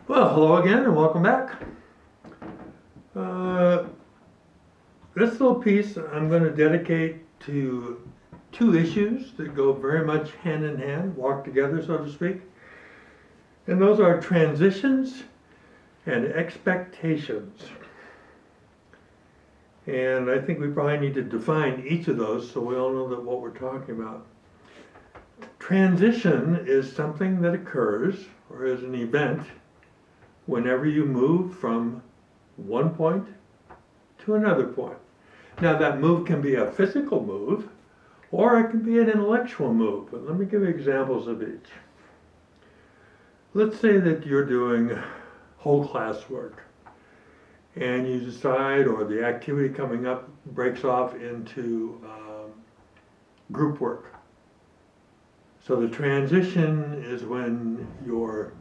Well, hello again and welcome back. Uh, this little piece I'm going to dedicate to two issues that go very much hand in hand, walk together, so to speak. And those are transitions and expectations. And I think we probably need to define each of those so we all know that what we're talking about. Transition is something that occurs, or is an event, whenever you move from one point to another point. Now that move can be a physical move or it can be an intellectual move, but let me give you examples of each. Let's say that you're doing whole class work and you decide, or the activity coming up breaks off into group work. So the transition is when your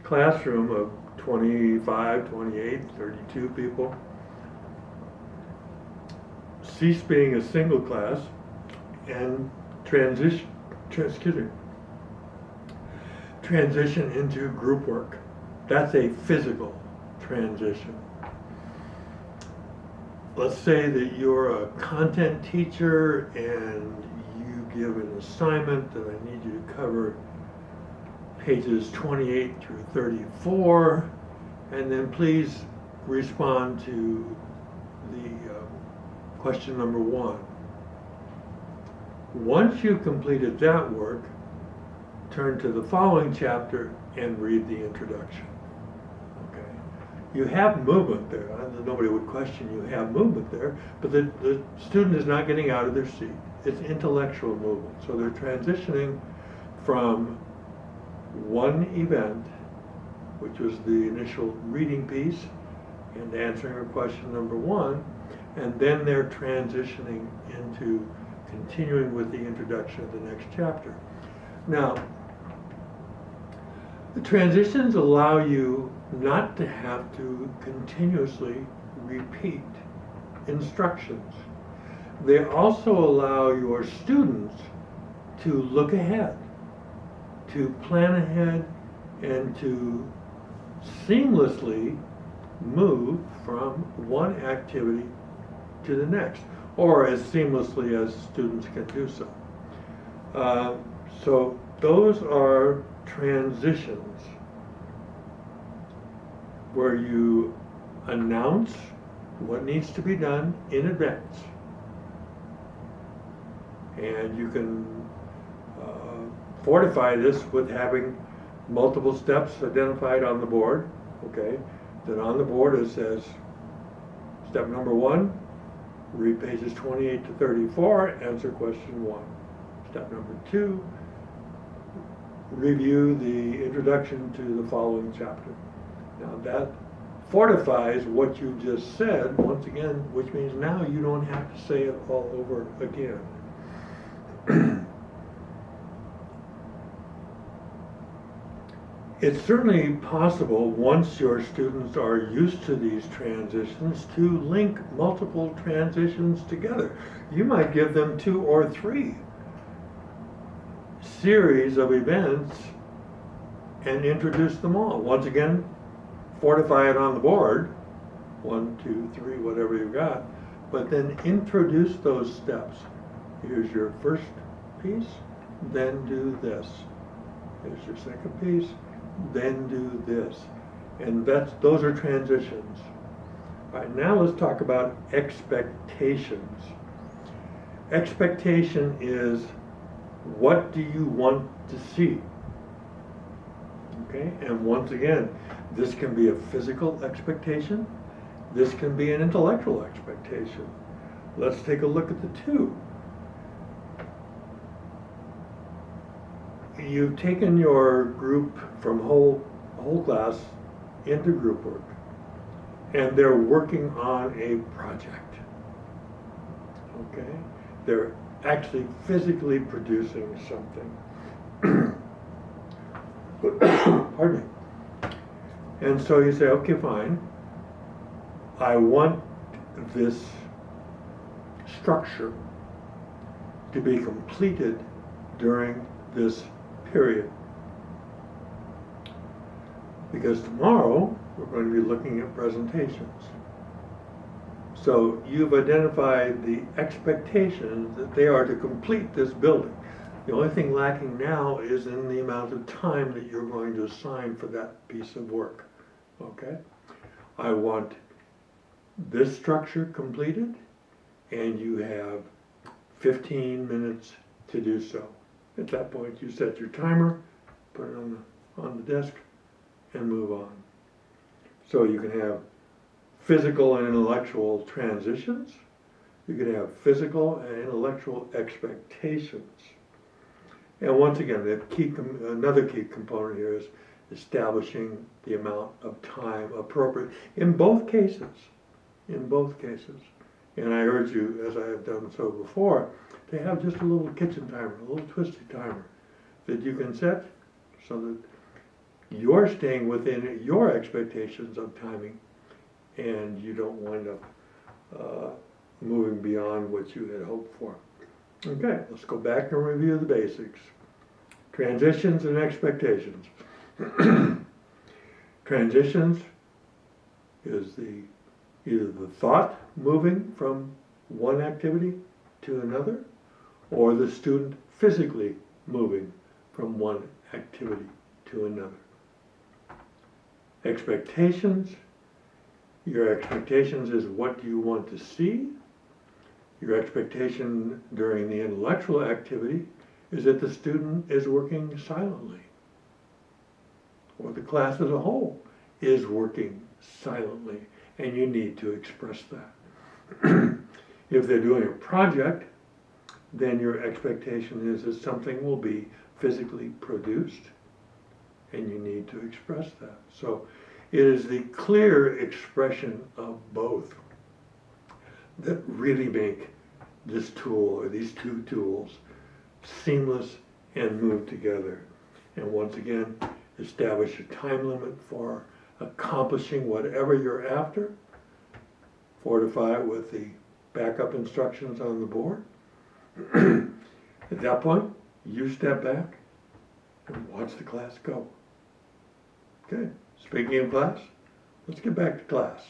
classroom of 25, 28, 32 people cease being a single class and transition into group work. That's a physical transition. Let's say that you're a content teacher and you give an assignment that I need you to cover pages 28 through 34, and then please respond to the question number 1. Once you've completed that work, turn to the following chapter and read the introduction. Okay. You have movement there. Nobody would question you have movement there, but the student is not getting out of their seat. It's intellectual movement. So they're transitioning from one event, which was the initial reading piece and answering a question number 1, and then they're transitioning into continuing with the introduction of the next chapter. Now, the transitions allow you not to have to continuously repeat instructions. They also allow your students to look ahead, to plan ahead, and to seamlessly move from one activity to the next, or as seamlessly as students can do so. So those are transitions where you announce what needs to be done in advance. And you can fortify this with having multiple steps identified on the board. Okay, then on the board it says step number 1, read pages 28 to 34, answer question 1. Step number 2, review the introduction to the following chapter. Now that fortifies what you just said, once again, which means now you don't have to say it all over again. It's certainly possible, once your students are used to these transitions, to link multiple transitions together. You might give them 2 or 3 series of events and introduce them all. Once again, fortify it on the board, 1, 2, 3, whatever you got, but then introduce those steps. Here's your first piece, then do this. Here's your second piece, then do this. And those are transitions. All right, now let's talk about expectations. Expectation is, what do you want to see? Okay, and once again, this can be a physical expectation. This can be an intellectual expectation. Let's take a look at the two. You've taken your group from whole class into group work, and they're working on a project. Okay? They're actually physically producing something. Pardon me. And so you say, okay, fine. I want this structure to be completed during this period. because tomorrow we're going to be looking at presentations. So you've identified the expectation that they are to complete this building. The only thing lacking now is in the amount of time that you're going to assign for that piece of work. Okay? I want this structure completed, and you have 15 minutes to do so. At that point, you set your timer, put it on the desk, and move on. So you can have physical and intellectual transitions. You can have physical and intellectual expectations. And once again, another key component here is establishing the amount of time appropriate in both cases. In both cases. And I urge you, as I have done so before, to have just a little kitchen timer, a little twisty timer that you can set so that you're staying within your expectations of timing and you don't wind up moving beyond what you had hoped for. Okay, let's go back and review the basics. Transitions and expectations. Transitions is either the thought moving from one activity to another, or the student physically moving from one activity to another. Expectations. Your expectations is what you want to see. Your expectation during the intellectual activity is that the student is working silently, or the class as a whole is working silently, and you need to express that. If they're doing a project, then your expectation is that something will be physically produced, and you need to express that. So it is the clear expression of both that really make this tool, or these two tools, seamless and move together. And once again, establish a time limit for accomplishing whatever you're after. Fortify it with the backup instructions on the board. At that point, you step back and watch the class go. Okay, speaking of class, let's get back to class.